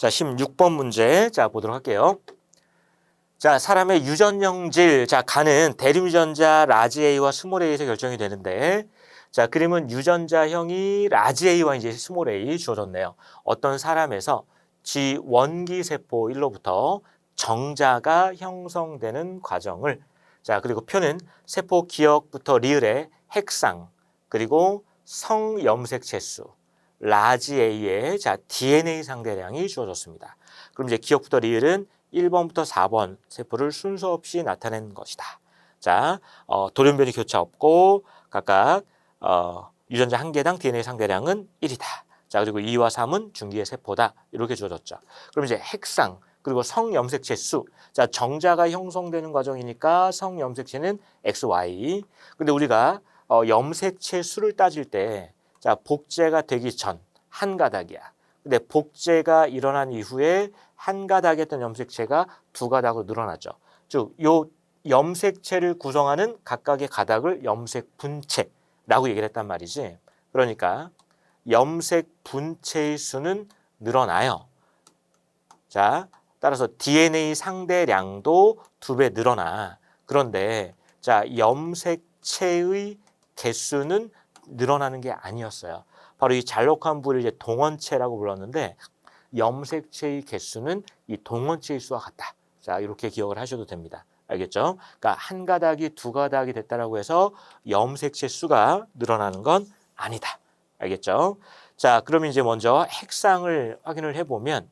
자, 16번 문제 자 보도록 할게요. 자, 사람의 유전형질, 자, 간은 대림유전자 라지 A와 스몰 A에서 결정이 되는데, 자, 그림은 유전자형이 라지 A와 이제 스몰 A 주어졌네요. 어떤 사람에서 G 원기 세포 1로부터 정자가 형성되는 과정을, 자, 그리고 표는 세포 기억부터 리을의 핵상, 그리고 성염색체 수, 라지 A의 자, DNA 상대량이 주어졌습니다. 그럼 이제 기억부터 리을은 1번부터 4번 세포를 순서 없이 나타낸 것이다. 자, 돌연변이 교차 없고 각각 유전자 한 개당 DNA 상대량은 1이다. 자, 그리고 2와 3은 중기의 세포다. 이렇게 주어졌죠. 그럼 이제 핵상 그리고 성염색체 수. 자, 정자가 형성되는 과정이니까 성염색체는 XY. 근데 우리가 염색체 수를 따질 때 자, 복제가 되기 전 한 가닥이야. 근데 복제가 일어난 이후에 한 가닥이었던 염색체가 두 가닥으로 늘어나죠. 즉, 요 염색체를 구성하는 각각의 가닥을 염색 분체라고 얘기를 했단 말이지. 그러니까 염색 분체의 수는 늘어나요. 자, 따라서 DNA 상대량도 2배 늘어나. 그런데 자, 염색체의 개수는 늘어나는 게 아니었어요. 바로 이 잘록한 부를 이제 동원체라고 불렀는데 염색체의 개수는 이 동원체의 수와 같다. 자, 이렇게 기억을 하셔도 됩니다. 알겠죠? 그러니까 한 가닥이 두 가닥이 됐다라고 해서 염색체 수가 늘어나는 건 아니다. 알겠죠? 자, 그럼 이제 먼저 핵상을 확인을 해보면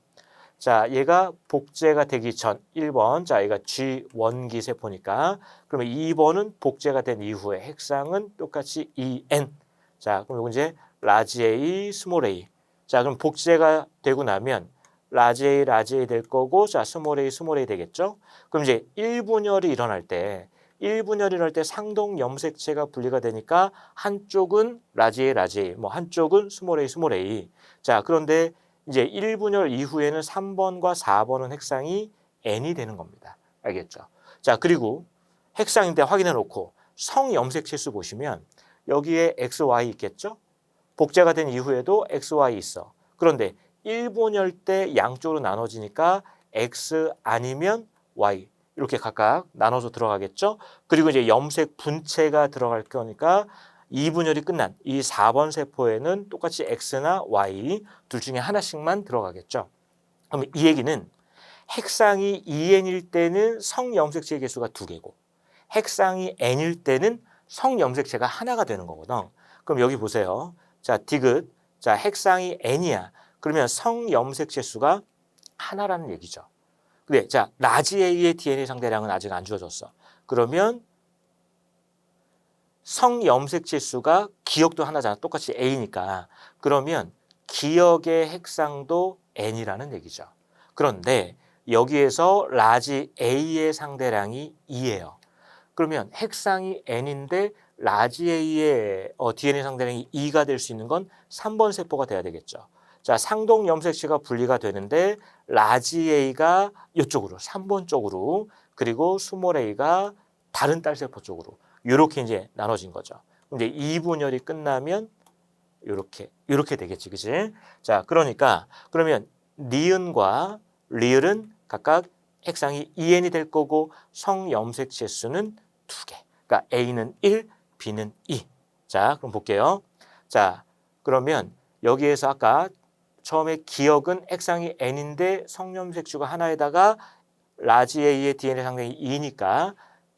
자, 얘가 복제가 되기 전 1번, 자, 얘가 G 원기 세포니까 그러면 2번은 복제가 된 이후에 핵상은 똑같이 EN. 자, 그럼 이거 이제 라지 A, 스몰 A. 자, 그럼 복제가 되고 나면 라지 A 될 거고, 자, 스몰 A 되겠죠? 그럼 이제 1분열이 일어날 때, 상동 염색체가 분리가 되니까 한쪽은 라지 A, 뭐 한쪽은 스몰 A. 자, 그런데 이제 1분열 이후에는 3번과 4번은 핵상이 N이 되는 겁니다. 알겠죠? 자, 그리고 핵상인데 확인해 놓고 성염색체 수 보시면 여기에 XY 있겠죠? 복제가 된 이후에도 XY 있어. 그런데 1분열 때 양쪽으로 나눠지니까 X 아니면 Y 이렇게 각각 나눠서 들어가겠죠? 그리고 이제 염색 분체가 들어갈 거니까 2분열이 끝난 이 4번 세포에는 똑같이 X나 Y 둘 중에 하나씩만 들어가겠죠. 그럼 이 얘기는 핵상이 EN일 때는 성염색체의 개수가 2개고 핵상이 N일 때는 성염색체가 하나가 되는 거거든. 그럼 여기 보세요. 자, 디귿. 자, 핵상이 N이야. 그러면 성염색체 수가 하나라는 얘기죠. 근데 자, 라지 A의 DNA 상대량은 아직 안 주어졌어. 그러면 성염색체 수가 기억도 하나잖아. 똑같이 A니까. 그러면 기억의 핵상도 N이라는 얘기죠. 그런데 여기에서 라지 A의 상대량이 2예요. 그러면 핵상이 N인데 라지 A의 DNA 상대량이 2가 될 수 있는 건 3번 세포가 돼야 되겠죠. 자, 상동 염색체가 분리가 되는데 라지 A가 이쪽으로 3번 쪽으로 그리고 스몰 A가 다른 딸 세포 쪽으로 이렇게 이제 나눠진 거죠. 근데 2분열이 끝나면 이렇게 되겠지, 그치? 자, 그러니까 그러면 니은과 리을은 각각 핵상이 EN이 될 거고 성염색체 수는 2개. 그러니까 A는 1, B는 2. 자, 그럼 볼게요. 자, 그러면 여기에서 아까 처음에 기억은 핵상이 N인데 성염색수가 하나에다가 라지 A의 DNA 상당히 2니까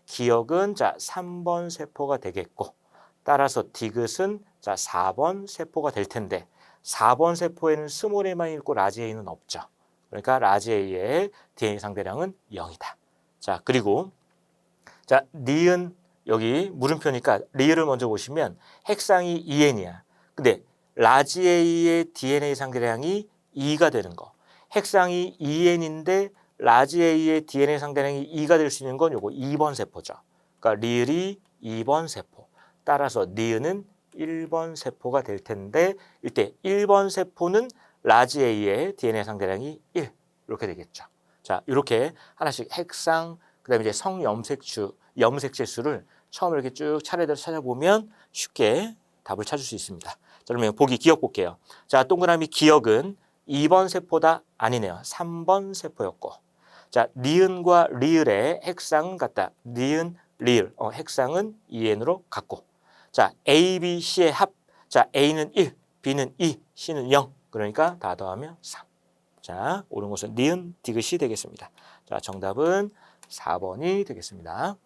기억은 자 3번 세포가 되겠고 따라서 디귿은 자 4번 세포가 될 텐데 4번 세포에는 스몰 A만 있고 라지 A는 없죠. 그러니까 라지 A의 DNA 상대량은 0이다. 자, 그리고 자, 니은 여기 물음표니까 리을을 먼저 보시면 핵상이 EN이야. 근데 라지 A의 DNA 상대량이 2가 되는 거. 핵상이 EN인데 라지 A의 DNA 상대량이 2가 될 수 있는 건 요거 2번 세포죠. 그러니까 리을이 2번 세포. 따라서 니은은 1번 세포가 될 텐데 이때 1번 세포는 라지 A의 DNA 상대량이 1 이렇게 되겠죠. 자, 이렇게 하나씩 핵상 그다음에 이제 염색체 수를 처음 이렇게 쭉 차례대로 찾아보면 쉽게 답을 찾을 수 있습니다. 자, 그러면 보기 기억 볼게요. 자, 동그라미 기억은 2번 세포다? 아니네요. 3번 세포였고. 자, 니은과 리을의 핵상은 같다. 니은, 리을. 핵상은 2n으로 같고. 자, A, B, C의 합. 자, A는 1, B는 2, C는 0. 그러니까 다 더하면 3. 자, 옳은 것은 니은, 디귿이 되겠습니다. 자, 정답은 4번이 되겠습니다.